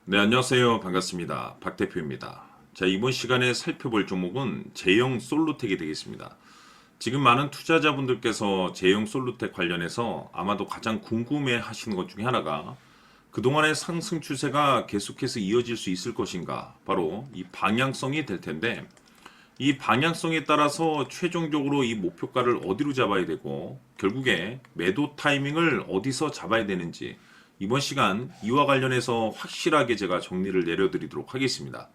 네, 안녕하세요. 반갑습니다. 박 대표입니다. 자, 이번 시간에 살펴볼 종목은 제형 솔루텍이 되겠습니다. 지금 많은 투자자분들께서 제형 솔루텍 관련해서 아마도 가장 궁금해 하시는 것 중에 하나가 그동안의 상승 추세가 계속해서 이어질 수 있을 것인가? 바로 이 방향성이 될 텐데, 이 방향성에 따라서 최종적으로 이 목표가를 어디로 잡아야 되고 결국에 매도 타이밍을 어디서 잡아야 되는지 이번 시간 이와 관련해서 확실하게 제가 정리를 내려드리도록 하겠습니다.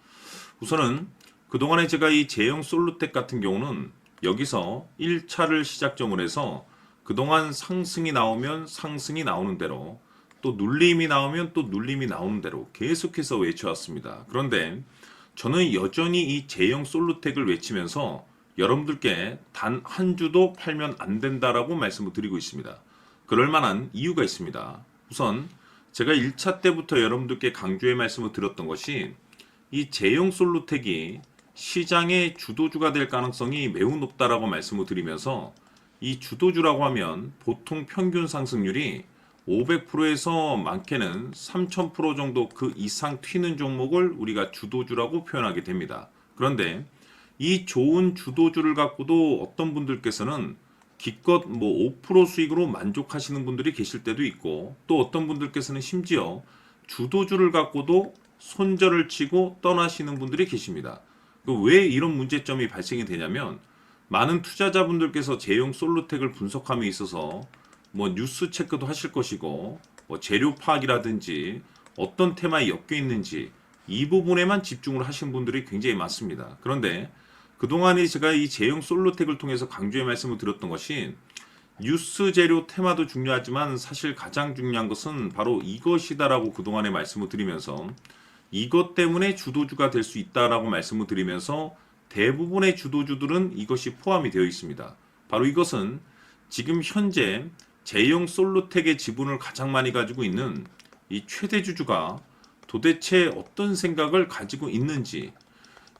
우선은 그동안에 제가 이 제형 솔루텍 같은 경우는 여기서 1차를 시작점으로 해서 그동안 상승이 나오면 상승이 나오는 대로 또 눌림이 나오면 또 눌림이 나오는 대로 계속해서 외쳐왔습니다. 그런데 저는 여전히 이 제형 솔루텍을 외치면서 여러분들께 단 한 주도 팔면 안 된다라고 말씀을 드리고 있습니다. 그럴 만한 이유가 있습니다. 우선 제가 1차 때부터 여러분들께 강조의 말씀을 드렸던 것이 이 제형 솔루텍이 시장의 주도주가 될 가능성이 매우 높다라고 말씀을 드리면서 이 주도주라고 하면 보통 평균 상승률이 500%에서 많게는 3000% 정도 그 이상 튀는 종목을 우리가 주도주라고 표현하게 됩니다. 그런데 이 좋은 주도주를 갖고도 어떤 분들께서는 기껏 뭐 5% 수익으로 만족하시는 분들이 계실 때도 있고 또 어떤 분들께서는 심지어 주도주를 갖고도 손절을 치고 떠나시는 분들이 계십니다. 왜 이런 문제점이 발생이 되냐면 많은 투자자분들께서 제형 솔루텍을 분석함에 있어서 뭐 뉴스 체크도 하실 것이고 뭐 재료 파악이라든지 어떤 테마에 엮여 있는지 이 부분에만 집중을 하신 분들이 굉장히 많습니다. 그런데 그동안에 제가 이 제형 솔루텍을 통해서 강조의 말씀을 드렸던 것이 뉴스 재료 테마도 중요하지만 사실 가장 중요한 것은 바로 이것이다라고 그동안에 말씀을 드리면서 이것 때문에 주도주가 될 수 있다라고 말씀을 드리면서 대부분의 주도주들은 이것이 포함이 되어 있습니다. 바로 이것은 지금 현재 제형 솔루텍의 지분을 가장 많이 가지고 있는 이 최대 주주가 도대체 어떤 생각을 가지고 있는지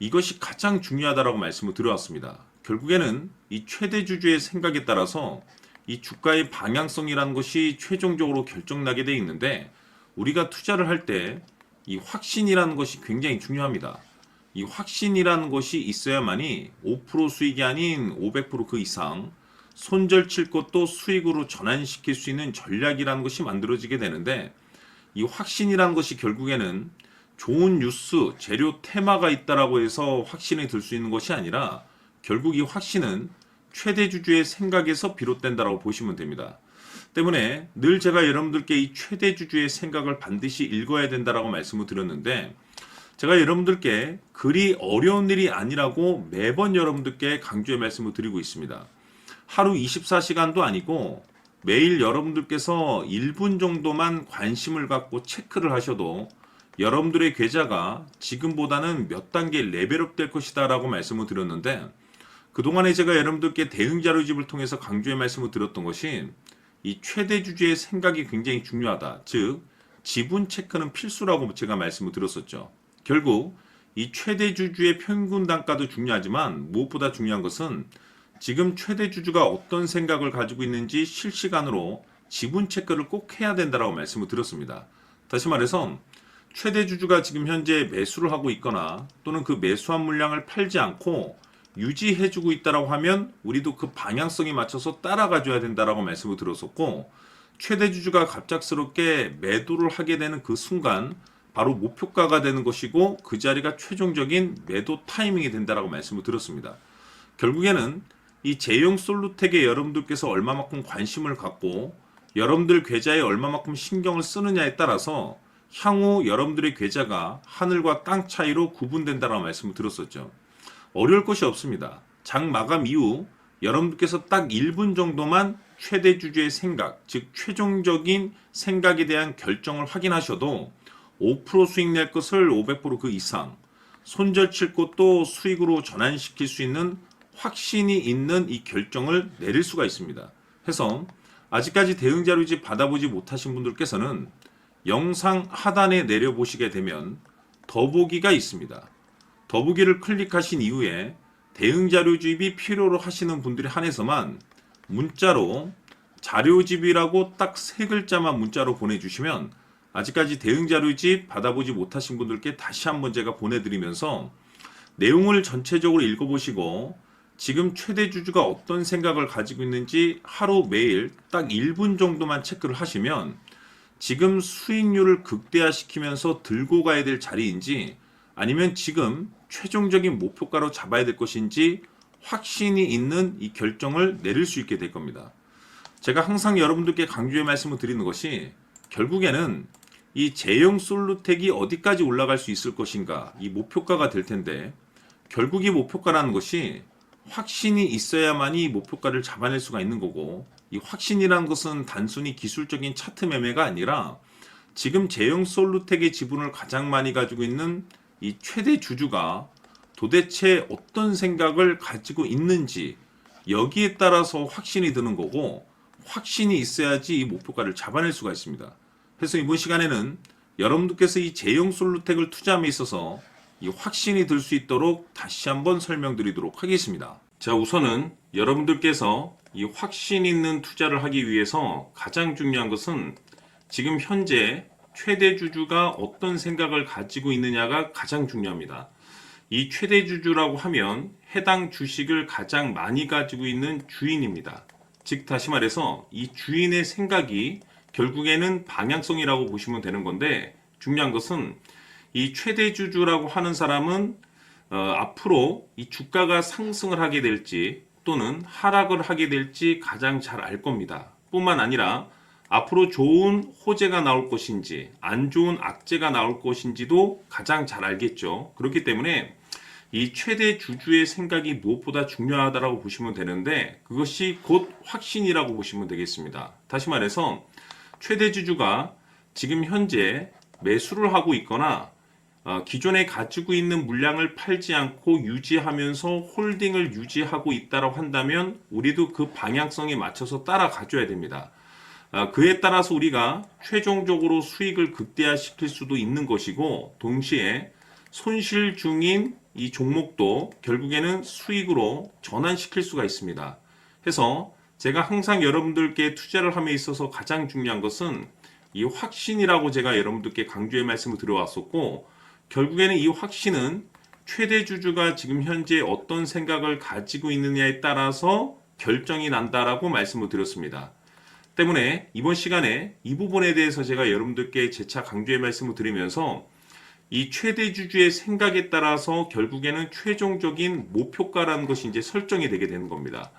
이것이 가장 중요하다라고 말씀을 드려왔습니다. 결국에는 이 최대 주주의 생각에 따라서 이 주가의 방향성이라는 것이 최종적으로 결정나게 돼 있는데 우리가 투자를 할 때 이 확신이라는 것이 굉장히 중요합니다. 이 확신이라는 것이 있어야만이 5% 수익이 아닌 500%그 이상 손절 칠 것도 수익으로 전환시킬 수 있는 전략이라는 것이 만들어지게 되는데 이 확신이라는 것이 결국에는 좋은 뉴스, 재료 테마가 있다라고 해서 확신이 들 수 있는 것이 아니라 결국 이 확신은 최대 주주의 생각에서 비롯된다라고 보시면 됩니다. 때문에 늘 제가 여러분들께 이 최대 주주의 생각을 반드시 읽어야 된다라고 말씀을 드렸는데 제가 여러분들께 그리 어려운 일이 아니라고 매번 여러분들께 강조의 말씀을 드리고 있습니다. 하루 24시간도 아니고 매일 여러분들께서 1분 정도만 관심을 갖고 체크를 하셔도 여러분들의 계좌가 지금보다는 몇 단계 레벨업 될 것이다 라고 말씀을 드렸는데 그동안에 제가 여러분들께 대응 자료집을 통해서 강조의 말씀을 드렸던 것이 이 최대 주주의 생각이 굉장히 중요하다. 즉 지분 체크는 필수라고 제가 말씀을 드렸었죠. 결국 이 최대 주주의 평균 단가도 중요하지만 무엇보다 중요한 것은 지금 최대 주주가 어떤 생각을 가지고 있는지 실시간으로 지분 체크를 꼭 해야 된다라고 말씀을 드렸습니다. 다시 말해서 최대 주주가 지금 현재 매수를 하고 있거나 또는 그 매수한 물량을 팔지 않고 유지해주고 있다라고 하면 우리도 그 방향성에 맞춰서 따라가줘야 된다라고 말씀을 드렸었고 최대 주주가 갑작스럽게 매도를 하게 되는 그 순간 바로 목표가가 되는 것이고 그 자리가 최종적인 매도 타이밍이 된다라고 말씀을 드렸습니다. 결국에는 이 제형 솔루텍에 여러분들께서 얼마만큼 관심을 갖고 여러분들 계좌에 얼마만큼 신경을 쓰느냐에 따라서 향후 여러분들의 계좌가 하늘과 땅 차이로 구분된다라고 말씀을 드렸었죠. 어려울 것이 없습니다. 장 마감 이후 여러분들께서 딱 1분 정도만 최대 주주의 생각, 즉 최종적인 생각에 대한 결정을 확인하셔도 5% 수익 낼 것을 500%그 이상, 손절 칠 것도 수익으로 전환시킬 수 있는 확신이 있는 이 결정을 내릴 수가 있습니다. 해서 아직까지 대응 자료집 받아보지 못하신 분들께서는 영상 하단에 내려보시게 되면 더보기가 있습니다. 더보기를 클릭하신 이후에 대응 자료집이 필요로 하시는 분들이 한해서만 문자로 자료집이라고 딱 3글자만 문자로 보내주시면 아직까지 대응 자료집 받아보지 못하신 분들께 다시 한번 제가 보내드리면서 내용을 전체적으로 읽어보시고 지금 최대 주주가 어떤 생각을 가지고 있는지 하루 매일 딱 1분 정도만 체크를 하시면 지금 수익률을 극대화시키면서 들고 가야 될 자리인지 아니면 지금 최종적인 목표가로 잡아야 될 것인지 확신이 있는 이 결정을 내릴 수 있게 될 겁니다. 제가 항상 여러분들께 강조의 말씀을 드리는 것이 결국에는 이 제형 솔루텍이 어디까지 올라갈 수 있을 것인가 이 목표가가 될 텐데 결국 이 목표가라는 것이 확신이 있어야만이 목표가를 잡아낼 수가 있는 거고 이 확신이라는 것은 단순히 기술적인 차트 매매가 아니라 지금 제형 솔루텍의 지분을 가장 많이 가지고 있는 이 최대 주주가 도대체 어떤 생각을 가지고 있는지 여기에 따라서 확신이 드는 거고 확신이 있어야지 이 목표가를 잡아낼 수가 있습니다. 그래서 이번 시간에는 여러분들께서 이 제형 솔루텍을 투자함에 있어서 이 확신이 들 수 있도록 다시 한번 설명드리도록 하겠습니다. 자, 우선은 여러분들께서 이 확신 있는 투자를 하기 위해서 가장 중요한 것은 지금 현재 최대 주주가 어떤 생각을 가지고 있느냐가 가장 중요합니다. 이 최대 주주라고 하면 해당 주식을 가장 많이 가지고 있는 주인입니다. 즉 다시 말해서 이 주인의 생각이 결국에는 방향성이라고 보시면 되는 건데 중요한 것은 이 최대 주주라고 하는 사람은 앞으로 이 주가가 상승을 하게 될지 또는 하락을 하게 될지 가장 잘 알 겁니다. 뿐만 아니라 앞으로 좋은 호재가 나올 것인지 안 좋은 악재가 나올 것인지도 가장 잘 알겠죠. 그렇기 때문에 이 최대 주주의 생각이 무엇보다 중요하다고 보시면 되는데 그것이 곧 확신이라고 보시면 되겠습니다. 다시 말해서 최대 주주가 지금 현재 매수를 하고 있거나 기존에 가지고 있는 물량을 팔지 않고 유지하면서 홀딩을 유지하고 있다고 한다면 우리도 그 방향성에 맞춰서 따라가줘야 됩니다. 그에 따라서 우리가 최종적으로 수익을 극대화시킬 수도 있는 것이고 동시에 손실 중인 이 종목도 결국에는 수익으로 전환시킬 수가 있습니다. 그래서 제가 항상 여러분들께 투자를 함에 있어서 가장 중요한 것은 이 확신이라고 제가 여러분들께 강조의 말씀을 드려왔었고 결국에는 이 확신은 최대 주주가 지금 현재 어떤 생각을 가지고 있느냐에 따라서 결정이 난다라고 말씀을 드렸습니다. 때문에 이번 시간에 이 부분에 대해서 제가 여러분들께 재차 강조의 말씀을 드리면서 이 최대 주주의 생각에 따라서 결국에는 최종적인 목표가라는 것이 이제 설정이 되게 되는 겁니다.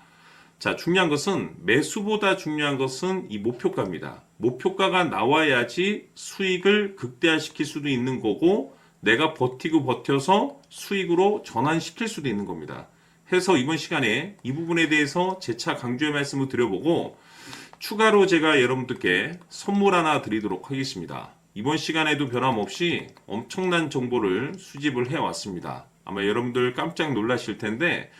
자, 중요한 것은 매수보다 중요한 것은 이 목표가입니다. 목표가가 나와야지 수익을 극대화시킬 수도 있는 거고 내가 버티고 버텨서 수익으로 전환시킬 수도 있는 겁니다. 해서 이번 시간에 이 부분에 대해서 재차 강조의 말씀을 드려보고 추가로 제가 여러분들께 선물 하나 드리도록 하겠습니다. 이번 시간에도 변함없이 엄청난 정보를 수집을 해왔습니다. 아마 여러분들 깜짝 놀라실 텐데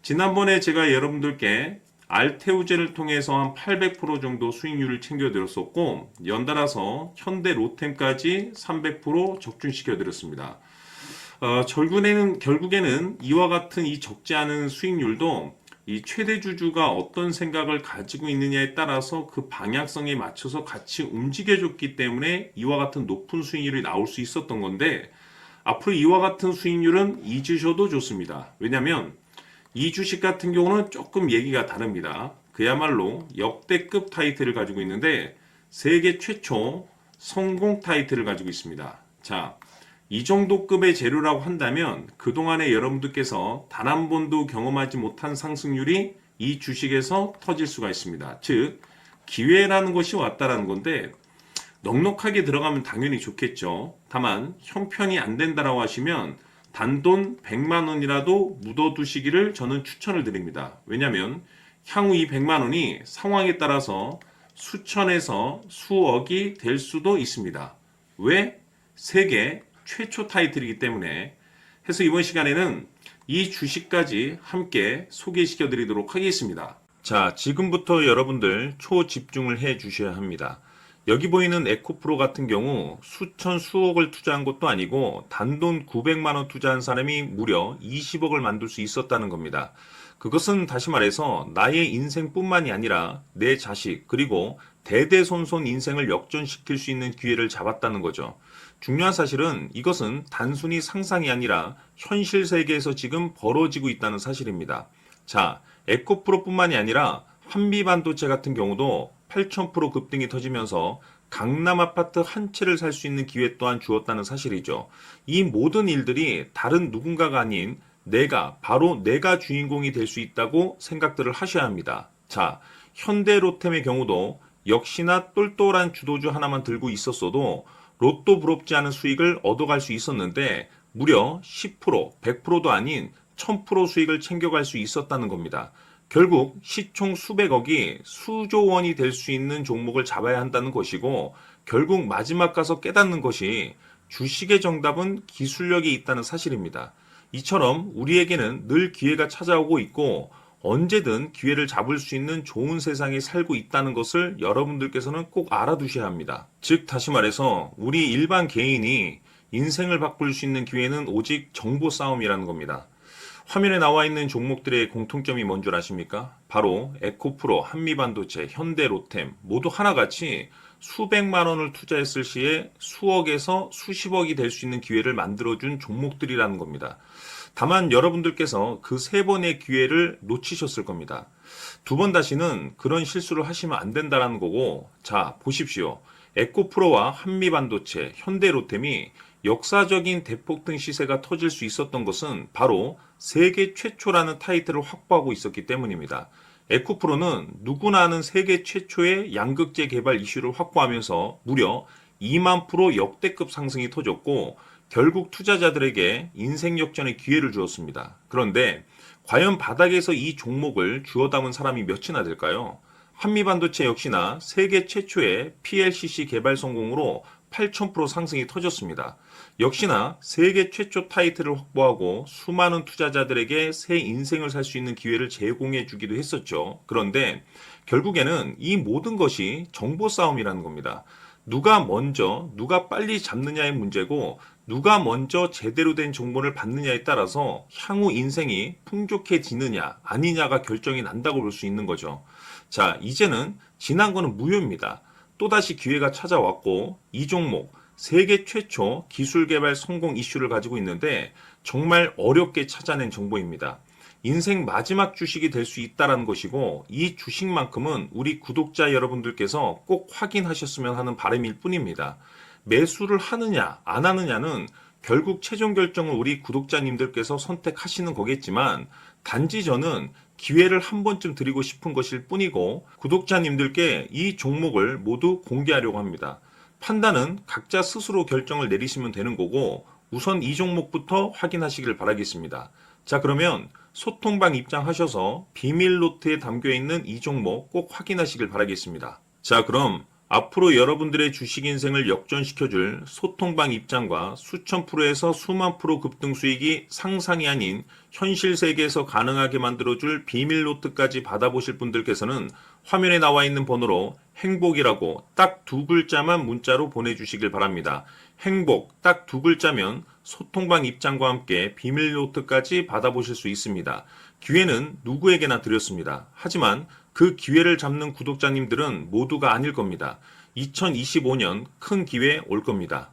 지난번에 제가 여러분들께 알테우제를 통해서 한 800% 정도 수익률을 챙겨드렸었고 연달아서 현대 로템까지 300% 적중시켜드렸습니다. 결국에는 이와 같은 이 적지 않은 수익률도 이 최대 주주가 어떤 생각을 가지고 있느냐에 따라서 그 방향성에 맞춰서 같이 움직여줬기 때문에 이와 같은 높은 수익률이 나올 수 있었던 건데 앞으로 이와 같은 수익률은 잊으셔도 좋습니다. 왜냐하면 이 주식 같은 경우는 조금 얘기가 다릅니다. 그야말로 역대급 타이틀을 가지고 있는데 세계 최초 성공 타이틀을 가지고 있습니다. 자, 이 정도 급의 재료라고 한다면 그동안에 여러분들께서 단 한 번도 경험하지 못한 상승률이 이 주식에서 터질 수가 있습니다. 즉 기회라는 것이 왔다라는 건데 넉넉하게 들어가면 당연히 좋겠죠. 다만 형편이 안 된다라고 하시면 단돈 100만 원이라도 묻어두시기를 저는 추천을 드립니다. 왜냐하면 향후 이 100만 원이 상황에 따라서 수천에서 수억이 될 수도 있습니다. 왜? 세계 최초 타이틀이기 때문에. 해서 이번 시간에는 이 주식까지 함께 소개시켜 드리도록 하겠습니다. 자, 지금부터 여러분들 초집중을 해 주셔야 합니다. 여기 보이는 에코프로 같은 경우 수천 수억을 투자한 것도 아니고 단돈 900만 원 투자한 사람이 무려 20억을 만들 수 있었다는 겁니다. 그것은 다시 말해서 나의 인생뿐만이 아니라 내 자식 그리고 대대손손 인생을 역전시킬 수 있는 기회를 잡았다는 거죠. 중요한 사실은 이것은 단순히 상상이 아니라 현실 세계에서 지금 벌어지고 있다는 사실입니다. 자, 에코프로뿐만이 아니라 한미반도체 같은 경우도 8,000% 급등이 터지면서 강남 아파트 한 채를 살 수 있는 기회 또한 주었다는 사실이죠. 이 모든 일들이 다른 누군가가 아닌 바로 내가 주인공이 될 수 있다고 생각들을 하셔야 합니다. 자, 현대로템의 경우도 역시나 똘똘한 주도주 하나만 들고 있었어도 로또 부럽지 않은 수익을 얻어갈 수 있었는데 무려 10%, 100%도 아닌 1000% 수익을 챙겨갈 수 있었다는 겁니다. 결국 시총 수백억이 수조 원이 될 수 있는 종목을 잡아야 한다는 것이고 결국 마지막 가서 깨닫는 것이 주식의 정답은 기술력이 있다는 사실입니다. 이처럼 우리에게는 늘 기회가 찾아오고 있고 언제든 기회를 잡을 수 있는 좋은 세상에 살고 있다는 것을 여러분들께서는 꼭 알아두셔야 합니다. 즉 다시 말해서 우리 일반 개인이 인생을 바꿀 수 있는 기회는 오직 정보 싸움이라는 겁니다. 화면에 나와 있는 종목들의 공통점이 뭔 줄 아십니까? 바로 에코프로, 한미반도체, 현대로템 모두 하나같이 수백만 원을 투자했을 시에 수억에서 수십억이 될 수 있는 기회를 만들어준 종목들이라는 겁니다. 다만 여러분들께서 그 세 번의 기회를 놓치셨을 겁니다. 두 번 다시는 그런 실수를 하시면 안 된다는 거고, 자, 보십시오. 에코프로와 한미반도체, 현대로템이 역사적인 대폭등 시세가 터질 수 있었던 것은 바로 세계 최초라는 타이틀을 확보하고 있었기 때문입니다. 에코프로는 누구나 아는 세계 최초의 양극재 개발 이슈를 확보하면서 무려 2만 프로 역대급 상승이 터졌고 결국 투자자들에게 인생 역전의 기회를 주었습니다. 그런데 과연 바닥에서 이 종목을 주워 담은 사람이 몇이나 될까요? 한미반도체 역시나 세계 최초의 PLCC 개발 성공으로 8,000% 상승이 터졌습니다. 역시나 세계 최초 타이틀을 확보하고 수많은 투자자들에게 새 인생을 살 수 있는 기회를 제공해 주기도 했었죠. 그런데 결국에는 이 모든 것이 정보 싸움이라는 겁니다. 누가 빨리 잡느냐의 문제고 누가 먼저 제대로 된 정보를 받느냐에 따라서 향후 인생이 풍족해지느냐 아니냐가 결정이 난다고 볼 수 있는 거죠. 자, 이제는 지난 거는 무효입니다. 또다시 기회가 찾아왔고 이 종목 세계 최초 기술 개발 성공 이슈를 가지고 있는데 정말 어렵게 찾아낸 정보입니다. 인생 마지막 주식이 될 수 있다는 것이고 이 주식만큼은 우리 구독자 여러분들께서 꼭 확인하셨으면 하는 바람일 뿐입니다. 매수를 하느냐 안 하느냐는 결국 최종 결정을 우리 구독자님들께서 선택하시는 거겠지만 단지 저는 기회를 한 번쯤 드리고 싶은 것일 뿐이고 구독자님들께 이 종목을 모두 공개하려고 합니다. 판단은 각자 스스로 결정을 내리시면 되는 거고 우선 이 종목부터 확인하시길 바라겠습니다. 자, 그러면 소통방 입장하셔서 비밀 노트에 담겨 있는 이 종목 꼭 확인하시길 바라겠습니다. 자, 그럼 앞으로 여러분들의 주식 인생을 역전시켜줄 소통방 입장과 수천 프로에서 수만 프로 급등 수익이 상상이 아닌 현실 세계에서 가능하게 만들어줄 비밀 노트까지 받아보실 분들께서는 화면에 나와 있는 번호로 행복이라고 딱 두 글자만 문자로 보내주시길 바랍니다. 행복 딱 두 글자면 소통방 입장과 함께 비밀 노트까지 받아보실 수 있습니다. 기회는 누구에게나 드렸습니다. 하지만 그 기회를 잡는 구독자님들은 모두가 아닐 겁니다. 2025년 큰 기회 올 겁니다.